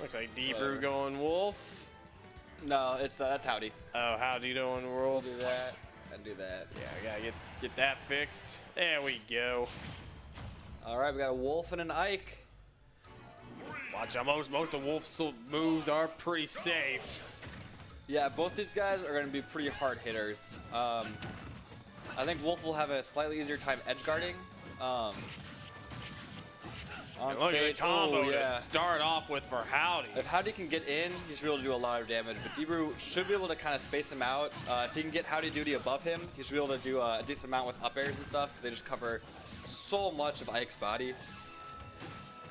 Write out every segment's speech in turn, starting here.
Looks like Dbrue going Wolf. No, that's Howdy. Oh, Howdy doing Wolf. Do that and do that. Yeah, we gotta get that fixed. There we go. All right, we got a Wolf and an Ike. Watch out, most of Wolf's moves are pretty safe. Yeah, both these guys are going to be pretty hard hitters. I think Wolf will have a slightly easier time edge guarding. On Look stage, at the combo yeah. to start off with for Howdy. If Howdy can get in, he should be able to do a lot of damage. But Dbrue should be able to kind of space him out. If he can get Howdy Doodi above him, he should be able to do a decent amount with up airs and stuff because they just cover so much of Ike's body.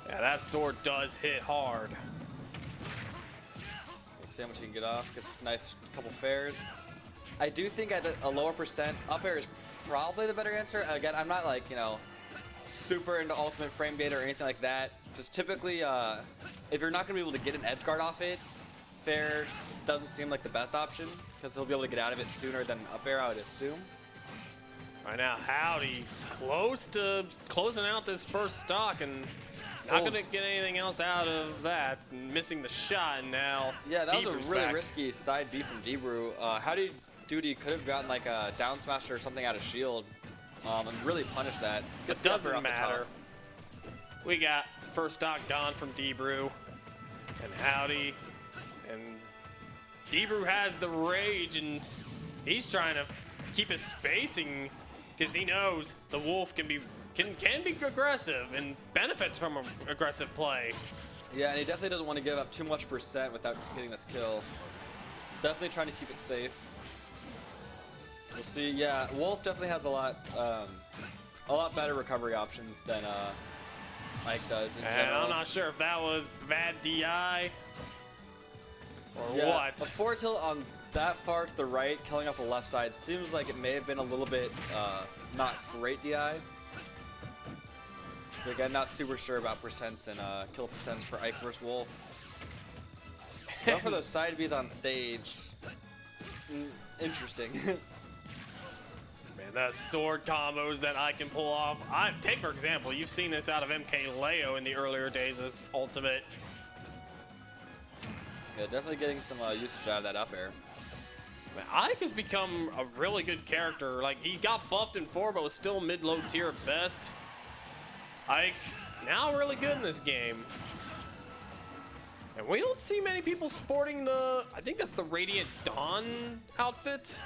Yeah, that sword does hit hard. Let's see how much he can get off. Gets a nice couple fares. I do think at a lower percent, up air is probably the better answer. Again, I'm not like, you know, super into ultimate frame bait or anything like that. Just typically, if you're not going to be able to get an edge guard off it, fair doesn't seem like the best option because he'll be able to get out of it sooner than up air, I would assume. Right now, Howdy close to closing out this first stock and not gonna get anything else out of that. It's missing the shot and now. Yeah, that was a Dbrue's really back. risky side B from Dbrue. Howdy Doodi could have gotten like a down smash or something out of shield and really punished that. It doesn't matter. We got first stock gone from Dbrue and Howdy, and Dbrue has the rage and he's trying to keep his spacing because he knows the Wolf can be aggressive and benefits from aggressive play. Yeah, and he definitely doesn't want to give up too much percent without getting this kill. Definitely trying to keep it safe. We'll see. Yeah, Wolf definitely has a lot better recovery options than Ike does in general. I'm not sure if that was bad DI or Yeah, what. a forward tilt on that far to the right, killing off the left side, seems like it may have been a little bit not great DI. But again, not super sure about percents and kill percents for Ike versus Wolf. Go for those side Bs on stage. Interesting. Man, that sword combos that I can pull off. Take for example, you've seen this out of MK Leo in the earlier days as Ultimate. Yeah, definitely getting some usage out of that up air. Man, Ike has become a really good character. Like, he got buffed in 4, but was still mid-low tier at best. Ike, now really good in this game. And we don't see many people sporting I think that's the Radiant Dawn outfit.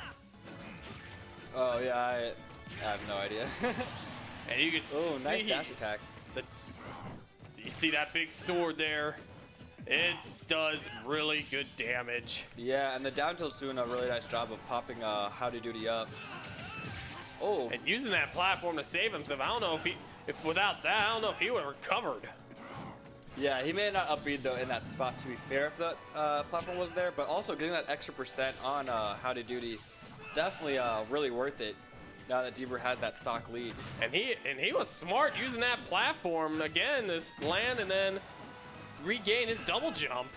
Oh yeah, I have no idea. And you can Oh, see nice dash attack. You see that big sword there? It does really good damage. Yeah, and the down tilt's doing a really nice job of popping Howdy Doodi up. Oh, And using that platform to save himself. I don't know if without that, I don't know if he would have recovered. yeah, he may not upbeat though in that spot, to be fair, if that platform wasn't there, but also getting that extra percent on Howdy Doodi, definitely really worth it now that Dbrue has that stock lead. And he was smart using that platform again, this land, and then regain his double jump.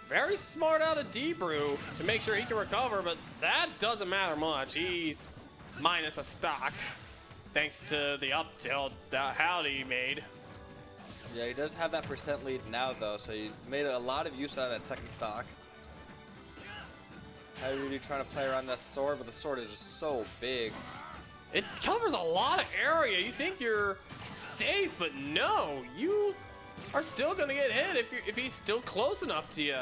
Very smart out of Dbrue to make sure he can recover, but that doesn't matter much. He's minus a stock thanks to the up tilt that Howdy made. Yeah, he does have that percent lead now though, so he made a lot of use out of that second stock. Howdy Doodi trying to play around that sword, but the sword is just so big. It covers a lot of area. You think you're safe, but no, you are still gonna get hit if he's still close enough to you.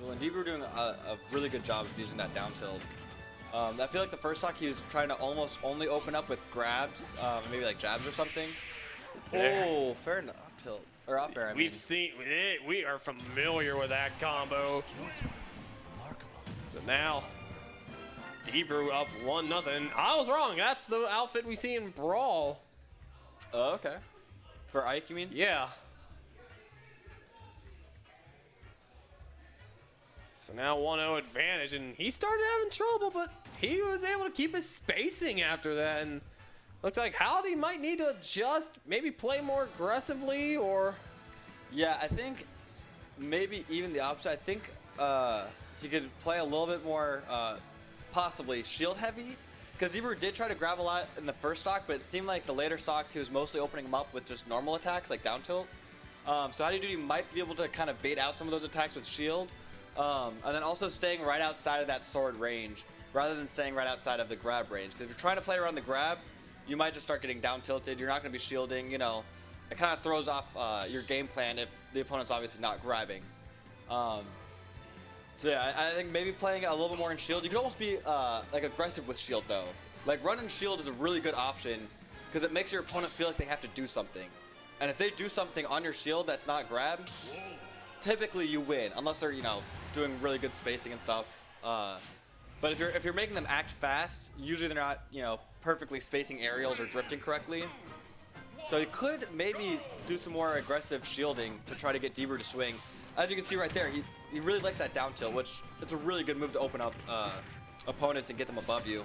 Well, and Dbrue doing a really good job of using that down tilt. I feel like the first stock he was trying to almost only open up with grabs, maybe like jabs or something. There. Oh, fair enough. Up tilt or up air. I mean. We've seen it. We are familiar with that combo. So now, Dbrue up 1-0. I was wrong. That's the outfit we see in Brawl. Oh, okay. For Ike, you mean? Yeah. So now 1-0 advantage, and he started having trouble, but he was able to keep his spacing after that. And looks like Howdy might need to adjust, maybe play more aggressively, or Yeah, I think maybe even the opposite. I think he could play a little bit more, possibly shield heavy. Because Dbrue did try to grab a lot in the first stock, but it seemed like the later stocks he was mostly opening them up with just normal attacks like down tilt. So Howdy Doodi might be able to kind of bait out some of those attacks with shield. And then also staying right outside of that sword range rather than staying right outside of the grab range. Because if you're trying to play around the grab, you might just start getting down tilted. You're not going to be shielding, you know. It kind of throws off your game plan if the opponent's obviously not grabbing. So yeah, I think maybe playing a little bit more in shield. You could almost be like aggressive with shield though. Like running shield is a really good option because it makes your opponent feel like they have to do something. And if they do something on your shield that's not grab, typically you win unless they're, you know, doing really good spacing and stuff. But if you're making them act fast, usually they're not, you know, perfectly spacing aerials or drifting correctly. So you could maybe do some more aggressive shielding to try to get Dbrue to swing. As you can see right there, he really likes that down tilt, which it's a really good move to open up opponents and get them above you.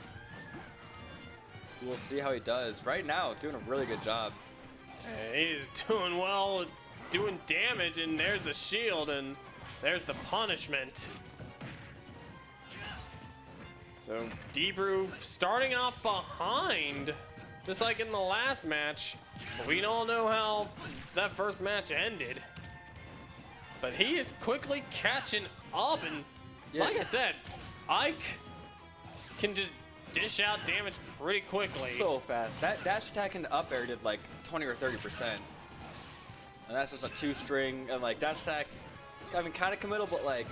We'll see how he does. Right now, doing a really good job. He's doing well, doing damage, and there's the shield, and there's the punishment. So Dbrue starting off behind, just like in the last match. We all know how that first match ended. But he is quickly catching up, and like I said, Ike can just dish out damage pretty quickly. So fast. That dash attack into up air did like 20 or 30%. And that's just a 2-string, and like dash attack, I mean, kind of committal, but like,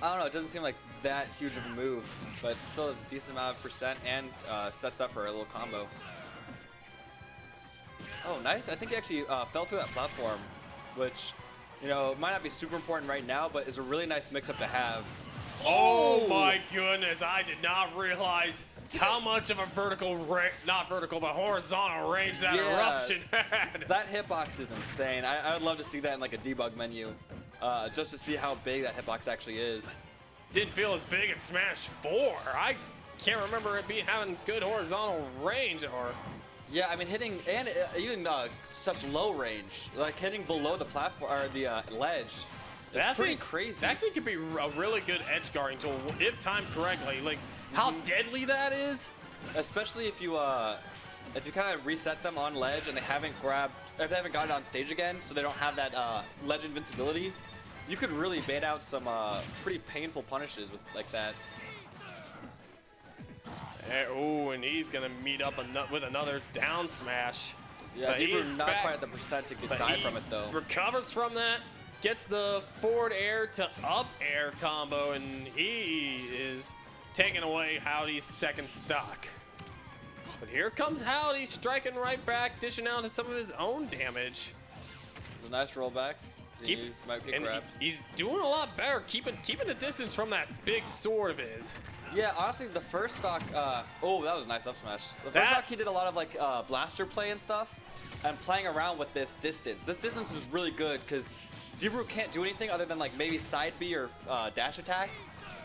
I don't know, it doesn't seem like that huge of a move, but still is a decent amount of percent and sets up for a little combo. Oh, nice. I think he actually fell through that platform, which, you know, might not be super important right now, but is a really nice mix-up to have. Oh my goodness, I did not realize how much of a not vertical, but horizontal range that eruption had. That hitbox is insane. I would love to see that in like a debug menu, just to see how big that hitbox actually is. Didn't feel as big in Smash 4. I can't remember it having good horizontal range or... Yeah, I mean hitting, and even such low range, like hitting below the platform or the ledge. It's pretty crazy. That thing could be a really good edge guarding tool if timed correctly. Like how deadly that is. Especially if you kind of reset them on ledge and they haven't gotten on stage again, so they don't have that ledge invincibility. You could really bait out some pretty painful punishes with that. Oh, and he's gonna meet up with another down smash. Yeah, he's not quite at the percent to die from it though. Recovers from that, gets the forward air to up air combo, and he is taking away Howdy's second stock. But here comes Howdy, striking right back, dishing out some of his own damage. It was a nice rollback. Might get grabbed. He's doing a lot better, keeping the distance from that big sword of his. Yeah, honestly, the first stock, oh, that was a nice up smash. The first stock, he did a lot of like blaster play and stuff, and playing around with this distance. This distance is really good because Dbrue can't do anything other than like maybe side B or dash attack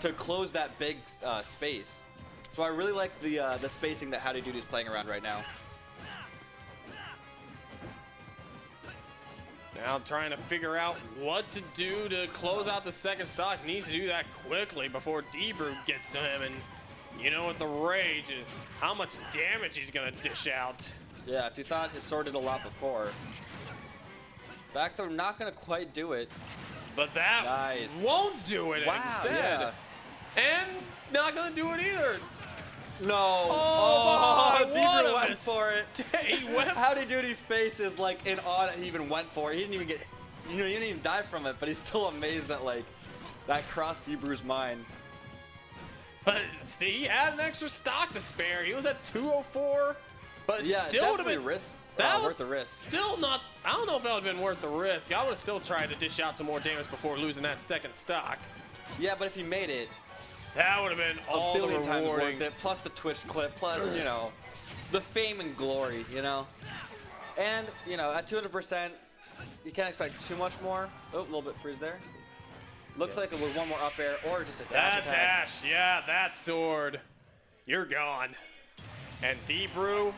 to close that big space. So I really like the spacing that Howdy Doodi is playing around right now. Now trying to figure out what to do to close out the second stock. Needs to do that quickly before Dbrue gets to him, and you know what the rage is, how much damage he's gonna dish out. Yeah, if you thought his sword did a lot before. Back throw not gonna quite do it. But that won't do it instead. Yeah. And not gonna do it either. No. Oh, Dbrue went for it. He went. Howdy Doodi's face is like in awe that he even went for it. He didn't even get, you know, he didn't even die from it, but he's still amazed that like that crossed Dbrue's mind. But see, he had an extra stock to spare. He was at 204, but yeah, still would have been worth the risk. Still not. I don't know if that would have been worth the risk. I would have still tried to dish out some more damage before losing that second stock. Yeah, but if he made it, that would have been all the rewarding. Times worth it. Plus the Twitch clip, plus you know, the fame and glory, you know. And you know, at 200%, you can't expect too much more. Oh, a little bit freeze there. Looks like it was one more up air or just a dash attack. Dash, yeah, that sword. You're gone. And Dbrue,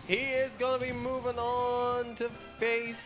he is gonna be moving on to face